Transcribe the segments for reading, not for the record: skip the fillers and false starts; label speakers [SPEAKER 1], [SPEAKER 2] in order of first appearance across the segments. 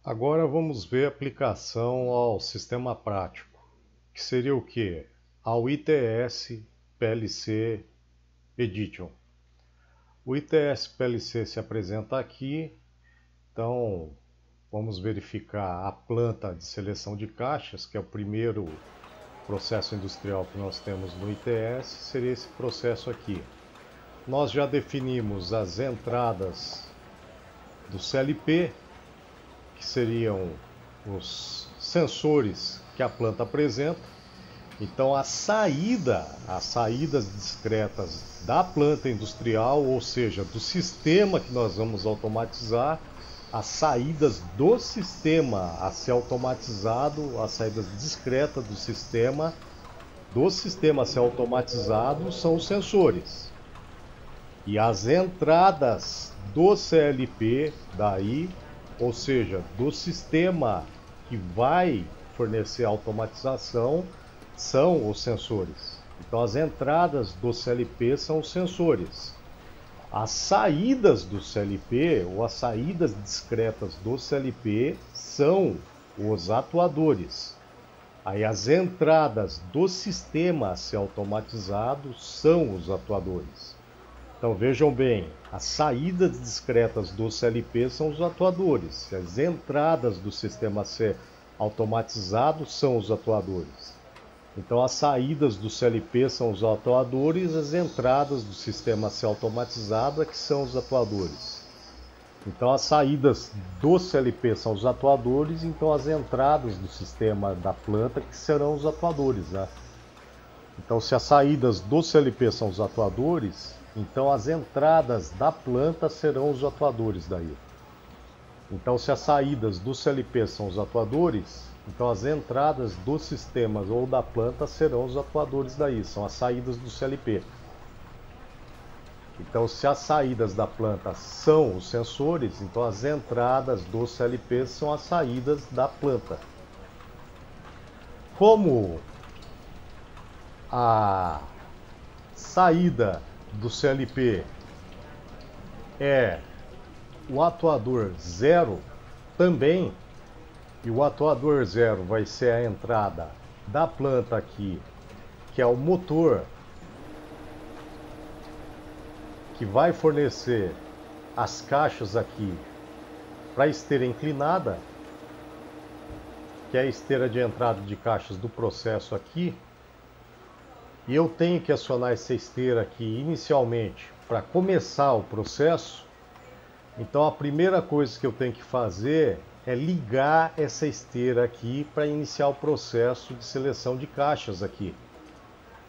[SPEAKER 1] Agora vamos ver a aplicação ao sistema prático, que seria o quê? Ao ITS PLC Edition. O ITS PLC se apresenta aqui, então vamos verificar a planta de seleção de caixas, que é o primeiro processo industrial que nós temos no ITS, seria esse processo aqui. Nós já definimos as entradas do CLP, que seriam os sensores que a planta apresenta. Então as saídas discretas da planta industrial, ou seja, do sistema que nós vamos automatizar, as saídas do sistema a ser automatizado, as saídas discretas do sistema a ser automatizado são os sensores. E as entradas do CLP daí, ou seja, do sistema que vai fornecer a automatização, são os sensores. Então as entradas do CLP são os sensores. As saídas do CLP, ou as saídas discretas do CLP, são os atuadores. Aí as entradas do sistema a ser automatizado são os atuadores. Então vejam bem, as saídas discretas do CLP são os atuadores, as entradas do sistema a ser automatizado são os atuadores. Então as saídas do CLP são os atuadores, as entradas do sistema a ser automatizado é que são os atuadores. Então as saídas do CLP são os atuadores, então as entradas do sistema da planta que serão os atuadores, né? Então se as saídas do CLP são os atuadores, então as entradas da planta serão os atuadores daí. Então se as saídas do CLP são os atuadores, então as entradas dos sistemas ou da planta serão os atuadores daí, são as saídas do CLP. Então se as saídas da planta são os sensores, então as entradas do CLP são as saídas da planta. Como a saída do CLP é o atuador 0 também, e o atuador 0 vai ser a entrada da planta aqui, que é o motor que vai fornecer as caixas aqui para a esteira inclinada, que é a esteira de entrada de caixas do processo aqui. E eu tenho que acionar essa esteira aqui inicialmente para começar o processo. Então a primeira coisa que eu tenho que fazer é ligar essa esteira aqui para iniciar o processo de seleção de caixas aqui.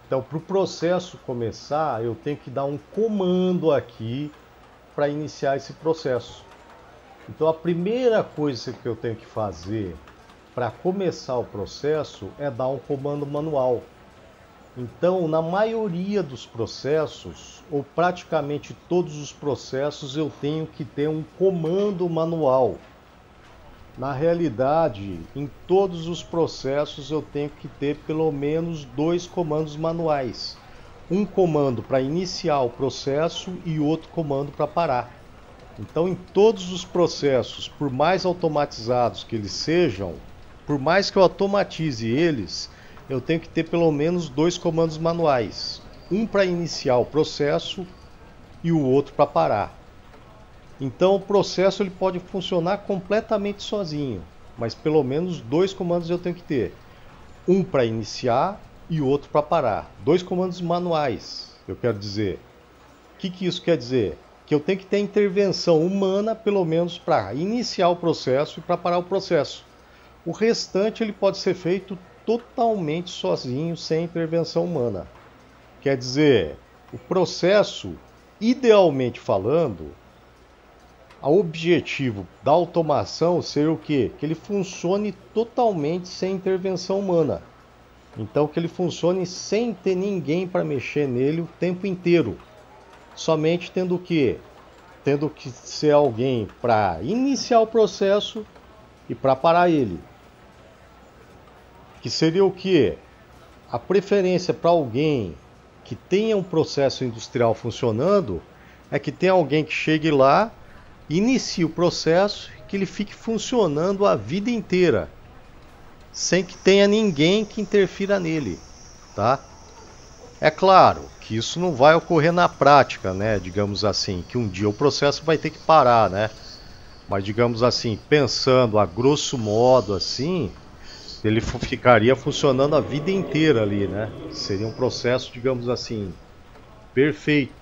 [SPEAKER 1] Então para o processo começar, eu tenho que dar um comando aqui para iniciar esse processo. Então a primeira coisa que eu tenho que fazer para começar o processo é dar um comando manual. Então, na maioria dos processos, ou praticamente todos os processos, eu tenho que ter um comando manual. Na realidade, em todos os processos eu tenho que ter pelo menos 2 comandos manuais. Um comando para iniciar o processo e outro comando para parar. Então, em todos os processos, por mais automatizados que eles sejam, por mais que eu automatize eles, eu tenho que ter pelo menos 2 comandos manuais. Um para iniciar o processo e o outro para parar. Então o processo ele pode funcionar completamente sozinho, mas pelo menos 2 comandos eu tenho que ter. Um para iniciar e outro para parar. 2 comandos manuais, eu quero dizer. O que isso quer dizer? Que eu tenho que ter intervenção humana pelo menos para iniciar o processo e para parar o processo. O restante ele pode ser feito totalmente sozinho, sem intervenção humana. Quer dizer, o processo, idealmente falando, o objetivo da automação seria o quê? Que ele funcione totalmente sem intervenção humana. Então que ele funcione sem ter ninguém para mexer nele o tempo inteiro. Somente tendo o quê? Tendo que ser alguém para iniciar o processo e para parar ele. Que seria o que? A preferência para alguém que tenha um processo industrial funcionando é que tenha alguém que chegue lá, inicie o processo que ele fique funcionando a vida inteira, sem que tenha ninguém que interfira nele, tá? É claro que isso não vai ocorrer na prática, né? Digamos assim, que um dia o processo vai ter que parar, né? Mas digamos assim, pensando a grosso modo assim, ele ficaria funcionando a vida inteira ali, né? Seria um processo, digamos assim, perfeito.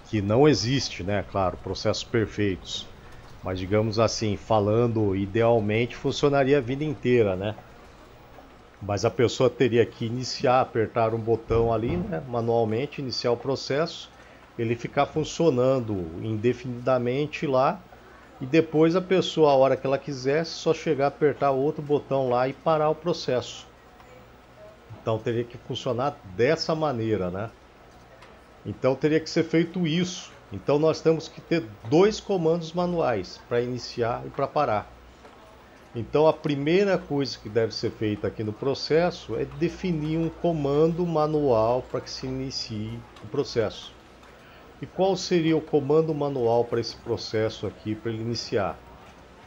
[SPEAKER 1] Que não existe, né? Claro, processos perfeitos. Mas digamos assim, falando idealmente, funcionaria a vida inteira, né? Mas a pessoa teria que iniciar, apertar um botão ali, né? Manualmente, iniciar o processo, ele ficar funcionando indefinidamente lá, e depois a pessoa, a hora que ela quisesse, só chegar, apertar outro botão lá e parar o processo. Então teria que funcionar dessa maneira, né? Então teria que ser feito isso. Então nós temos que ter dois comandos manuais para iniciar e para parar. Então a primeira coisa que deve ser feita aqui no processo é definir um comando manual para que se inicie o processo. E qual seria o comando manual para esse processo aqui, para ele iniciar?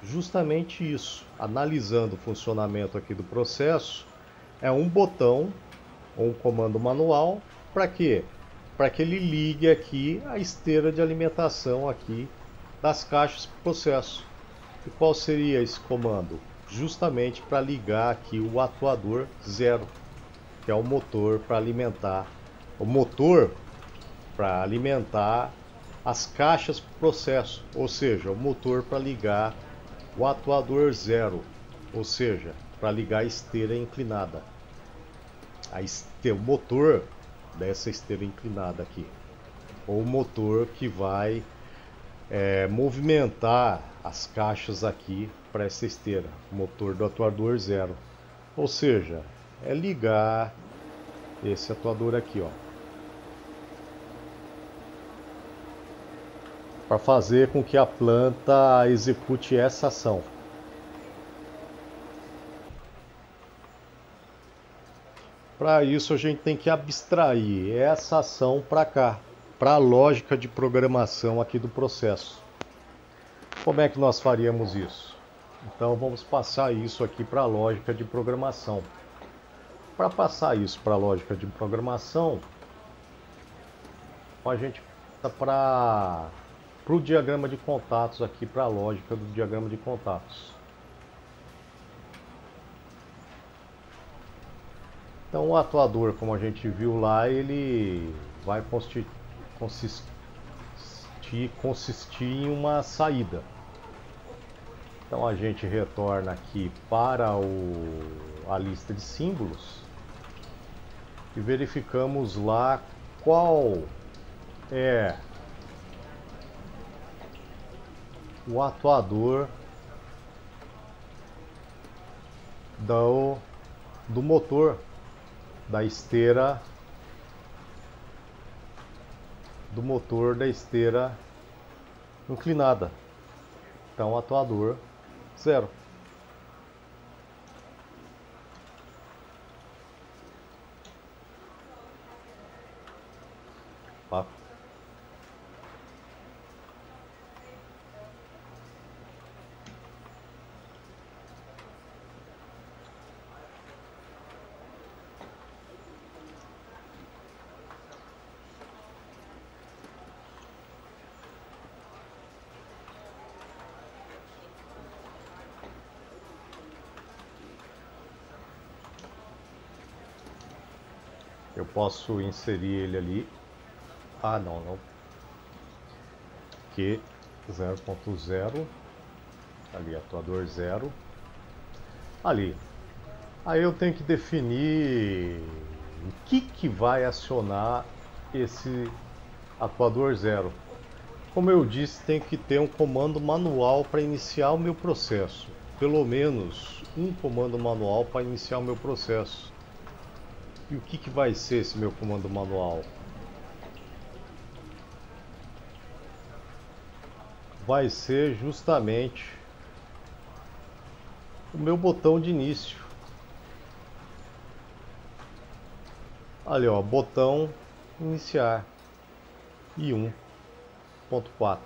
[SPEAKER 1] Justamente isso, analisando o funcionamento aqui do processo, é um botão ou um comando manual para quê? Para que ele ligue aqui a esteira de alimentação aqui das caixas para o processo. E qual seria esse comando? Justamente para ligar aqui o atuador 0, que é o motor para alimentar as caixas para o processo, ou seja, o motor para ligar o atuador 0, ou seja, para ligar a esteira inclinada. O motor dessa esteira inclinada aqui, ou o motor que vai movimentar as caixas aqui para essa esteira, o motor do atuador 0. Ou seja, é ligar esse atuador aqui, ó, para fazer com que a planta execute essa ação. Para isso a gente tem que abstrair essa ação para cá, para a lógica de programação aqui do processo. Como é que nós faríamos isso? Então vamos passar isso aqui para a lógica de programação. Para passar isso para a lógica de programação, a gente passa para o diagrama de contatos aqui, para a lógica do diagrama de contatos. Então o atuador, como a gente viu lá, ele vai consistir em uma saída. Então a gente retorna aqui para a lista de símbolos e verificamos lá qual é o atuador do motor da esteira inclinada. Então atuador 0. Tá? Eu posso inserir ele ali. Ah, não. Q 0.0. Ali, atuador 0. Ali. Aí eu tenho que definir o que vai acionar esse atuador 0. Como eu disse, tem que ter um comando manual para iniciar o meu processo. Pelo menos um comando manual para iniciar o meu processo. E o que vai ser esse meu comando manual? Vai ser justamente o meu botão de início. Ali, ó, botão iniciar e 1.4.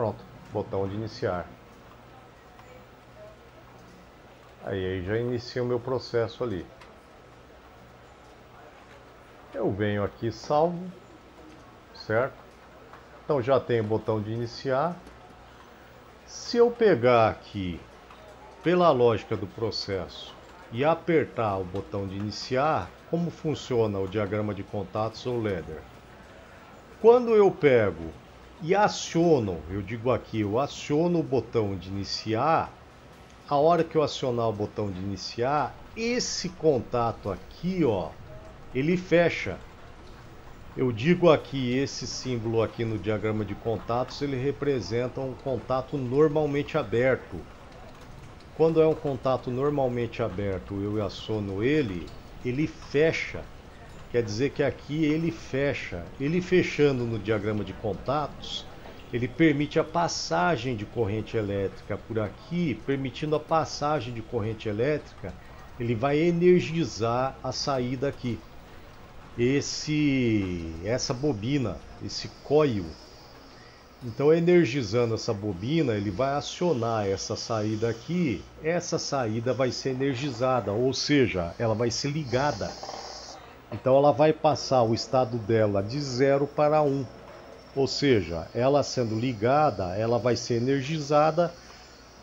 [SPEAKER 1] Pronto, botão de iniciar. Aí já inicia o meu processo ali. Eu venho aqui, salvo, certo? Então já tem o botão de iniciar. Se eu pegar aqui, pela lógica do processo, e apertar o botão de iniciar, como funciona o diagrama de contatos ou ladder? Quando eu pego e aciono, eu digo aqui, eu aciono o botão de iniciar, a hora que eu acionar o botão de iniciar, esse contato aqui, ó, ele fecha. Eu digo aqui, esse símbolo aqui no diagrama de contatos, ele representa um contato normalmente aberto. Quando é um contato normalmente aberto, eu aciono ele, ele fecha. Quer dizer que aqui ele fecha. Ele fechando no diagrama de contatos, ele permite a passagem de corrente elétrica por aqui. Permitindo a passagem de corrente elétrica, ele vai energizar a saída aqui. Essa bobina, esse coil. Então, energizando essa bobina, ele vai acionar essa saída aqui. Essa saída vai ser energizada, ou seja, ela vai ser ligada. Então, ela vai passar o estado dela de 0 para 1. Ou seja, ela sendo ligada, ela vai ser energizada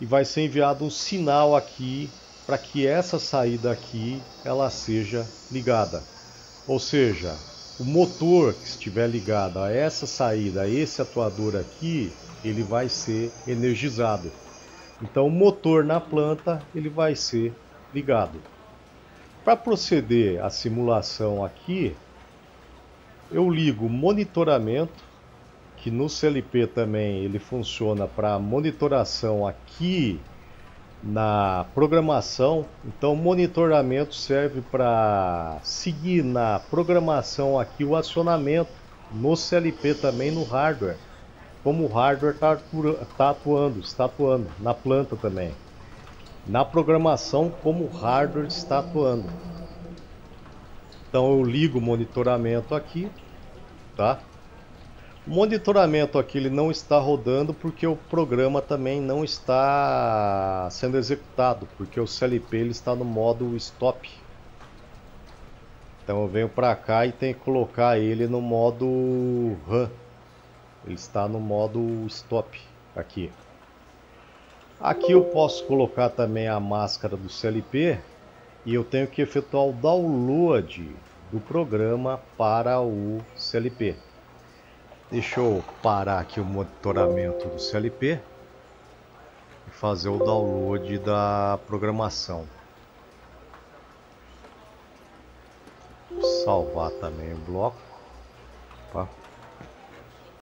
[SPEAKER 1] e vai ser enviado um sinal aqui para que essa saída aqui ela seja ligada. Ou seja, o motor que estiver ligado a essa saída, a esse atuador aqui, ele vai ser energizado. Então o motor na planta ele vai ser ligado. Para proceder à simulação aqui, eu ligo o monitoramento, que no CLP também ele funciona para monitoração aqui na programação. Então, o monitoramento serve para seguir na programação aqui o acionamento no CLP também no hardware, como o hardware está atuando na planta também, na programação como o hardware está atuando. Então eu ligo o monitoramento aqui, tá? O monitoramento aqui ele não está rodando porque o programa também não está sendo executado, porque o CLP ele está no modo stop. Então eu venho para cá e tenho que colocar ele no modo run. Ele está no modo stop aqui. Aqui eu posso colocar também a máscara do CLP e eu tenho que efetuar o download do programa para o CLP. Deixa eu parar aqui o monitoramento do CLP e fazer o download da programação. Vou salvar também o bloco. Tá?